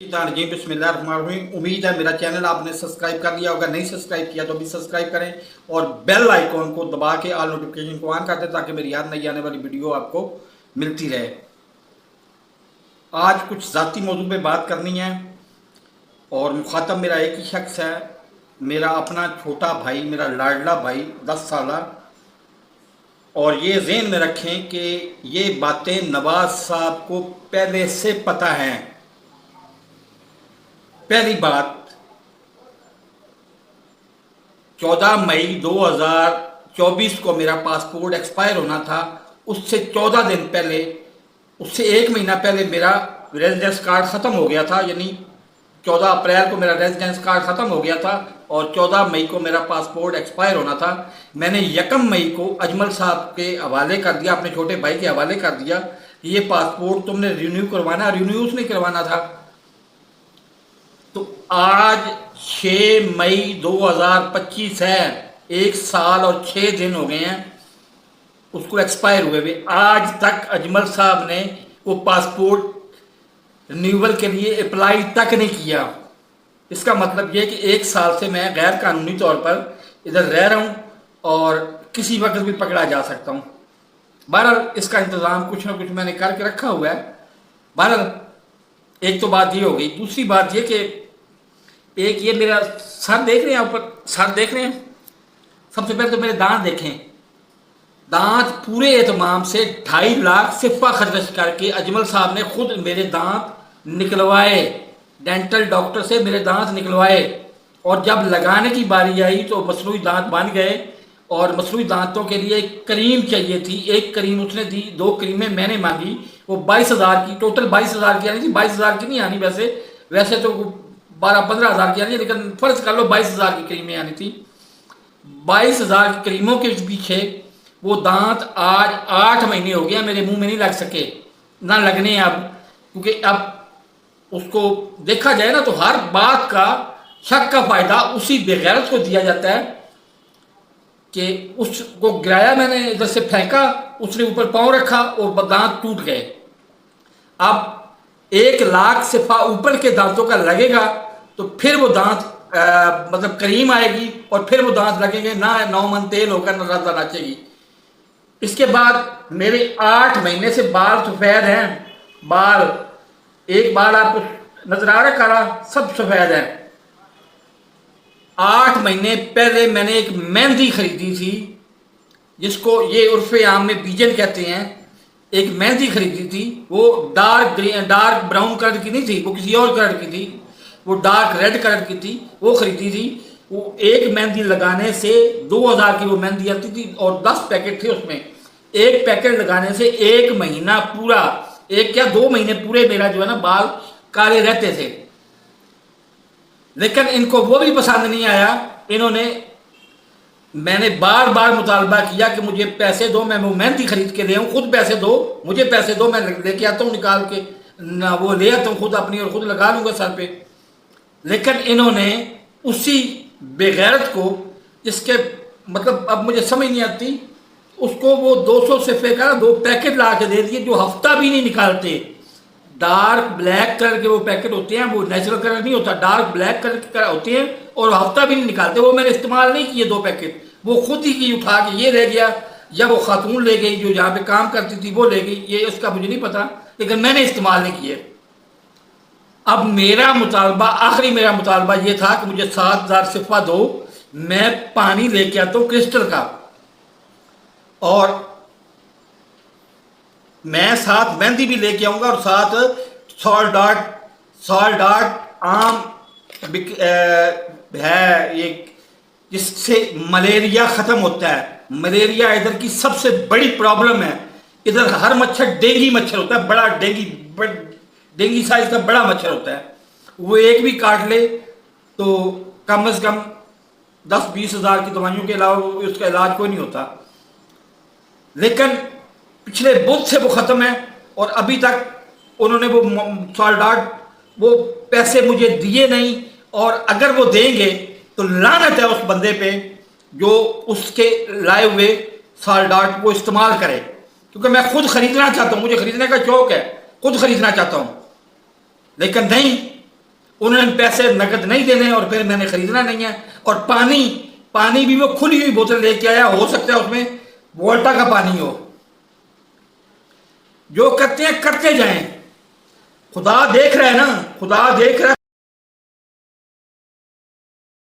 बिस्मिल्लाहिर्रहमानिर्रहीम। उम्मीद है मेरा चैनल आपने सब्सक्राइब कर लिया होगा, नहीं सब्सक्राइब किया तो भी सब्सक्राइब करें और बेल आइकॉन को दबा के ऑल नोटिफिकेशन को ऑन कर दें ताकि मेरी हर नई आने वाली वीडियो आपको मिलती रहे। आज कुछ ज़ाती मौजू पे बात करनी है और मुखातब मेरा एक ही शख्स है, मेरा अपना छोटा भाई, मेरा लाडला भाई 10 साल। और ये ज़हन में रखें कि ये बातें नवाज साहब को पहले से पता हैं। पहली बात, 14 मई 2024 को मेरा पासपोर्ट एक्सपायर होना था। उससे 14 दिन पहले, उससे 1 महीना पहले मेरा रेजिडेंस कार्ड ख़त्म हो गया था। यानी 14 अप्रैल को मेरा रेजिडेंस कार्ड ख़त्म हो गया था और 14 मई को मेरा पासपोर्ट एक्सपायर होना था। मैंने 1 मई को अजमल साहब के हवाले कर दिया, अपने छोटे भाई के हवाले कर दिया कि ये पासपोर्ट तुमने रिन्यू करवाना, रिन्यू उसने करवाना था। तो आज 6 मई 2025 है, 1 साल और 6 दिन हो गए हैं उसको एक्सपायर हुए हुए। आज तक अजमल साहब ने वो पासपोर्ट रिन्यूअल के लिए अप्लाई तक नहीं किया। इसका मतलब ये कि 1 साल से मैं गैर कानूनी तौर पर इधर रह रहा हूँ और किसी वक्त भी पकड़ा जा सकता हूँ। बहरहाल इसका इंतज़ाम कुछ ना कुछ मैंने करके रखा हुआ है। बहरहाल एक तो बात ये हो गई। दूसरी बात ये कि एक ये मेरा सर देख रहे हैं, ऊपर सर देख रहे हैं। सबसे पहले तो मेरे दांत देखें। दांत पूरे एहतमाम से 2.5 लाख सिफा खर्च करके अजमल साहब ने खुद मेरे दांत निकलवाए, डेंटल डॉक्टर से मेरे दांत निकलवाए। और जब लगाने की बारी आई तो मसनूई दांत बन गए और मसनूई दांतों के लिए एक क्रीम चाहिए थी। एक क्रीम उसने दी, 2 क्रीमें मैंने मांगी। वो 22,000 की, टोटल 22,000 की आनी थी। 22,000 की नहीं आनी, वैसे तो 12-15,000 की आनी है, लेकिन फर्ज कर लो 22,000 की क्रीमें आनी थी। 22,000 की क्रीमों के पीछे वो दांत आज 8 महीने हो गया मेरे मुंह में नहीं लग सके, ना लगने अब। क्योंकि अब उसको देखा जाए ना तो हर बात का शक का फायदा उसी बेगैरत को दिया जाता है कि उसको गिराया मैंने, इधर से फेंका, उसने ऊपर पांव रखा और दांत टूट गए। अब 1 लाख सिफा ऊपर के दांतों का लगेगा तो फिर वो दांत मतलब करीम आएगी और फिर वो दांत लगेंगे, ना 9 मन तेल होकर न राजा नाचेगी। इसके बाद मेरे 8 महीने से बाल सफ़ेद हैं। बाल, एक बाल आपको नजर आ रहा काला, सब सफ़ेद है। 8 महीने पहले मैंने एक मेहंदी खरीदी थी, जिसको ये उर्फ़े आम में बीजन कहते हैं। एक मेहंदी खरीदी थी, वो डार्क ब्राउन कलर की नहीं थी, वो किसी और कलर की थी। वो डार्क रेड कलर की थी, वो खरीदी थी। वो एक मेहंदी लगाने से 2,000 की वो मेहंदी आती थी और 10 पैकेट थे उसमें। एक पैकेट लगाने से 1 महीना पूरा, 1 क्या 2 महीने पूरे मेरा जो है ना बाल काले रहते थे। लेकिन इनको वो भी पसंद नहीं आया। मैंने बार बार मुतालबा किया कि मुझे पैसे दो, मैं वो मेहंदी खरीद के ले आऊँ, खुद पैसे दो, मुझे पैसे दो, मैं लेके आता हूँ निकाल के ना, वो ले आता हूँ खुद अपनी और खुद लगा लूँगा सर पे। लेकिन इन्होंने उसी बेगैरत को, जिसके मतलब अब मुझे समझ नहीं आती, उसको वो 200 सिफे का 2 पैकेट ला के दे दिए जो हफ्ता भी नहीं निकालते। डार्क ब्लैक कलर के वो पैकेट होते हैं, वो नेचुरल कलर नहीं होता, डार्क ब्लैक कलर के होते हैं और हफ्ता भी नहीं निकालते। वो मैंने इस्तेमाल नहीं किए 2 पैकेट, वो खुद ही की उठा के ये रह गया, या वो खातून ले गई जो जहाँ पे काम करती थी वो ले गई, ये उसका मुझे नहीं पता, लेकिन मैंने इस्तेमाल नहीं किए। अब मेरा मुतालबा, आखिरी मेरा मुतालबा ये था कि मुझे 7,000 सिफा दो, मैं पानी लेके आता हूँ क्रिस्टल का, और मैं साथ मेहंदी भी लेके आऊँगा और साथ सॉल्ट आम है एक, जिससे मलेरिया ख़त्म होता है। मलेरिया इधर की सबसे बड़ी प्रॉब्लम है। इधर हर मच्छर डेंगी मच्छर होता है, बड़ा डेंगी साइज का बड़ा मच्छर होता है। वो एक भी काट ले तो कम से कम 10-20 हज़ार की दवाइयों के अलावा उसका इलाज कोई नहीं होता। लेकिन पिछले बुध से वो ख़त्म है और अभी तक उन्होंने वो सॉल्डाट वो पैसे मुझे दिए नहीं। और अगर वो देंगे तो लानत है उस बंदे पे जो उसके लाए हुए सॉल्डाट वो इस्तेमाल करे, क्योंकि मैं खुद ख़रीदना चाहता हूँ, मुझे ख़रीदने का शौक़ है, खुद ख़रीदना चाहता हूँ। लेकिन नहीं, انہوں نے پیسے نقد نہیں دینے اور پھر میں نے خریدنا نہیں ہے. اور پانی بھی وہ کھلی ہوئی بوتل لے کے آیا, ہو سکتا ہے اس میں وولٹا کا پانی ہو. جو کرتے ہیں کرتے جائیں, خدا دیکھ رہا ہے نا, خدا دیکھ رہا ہے.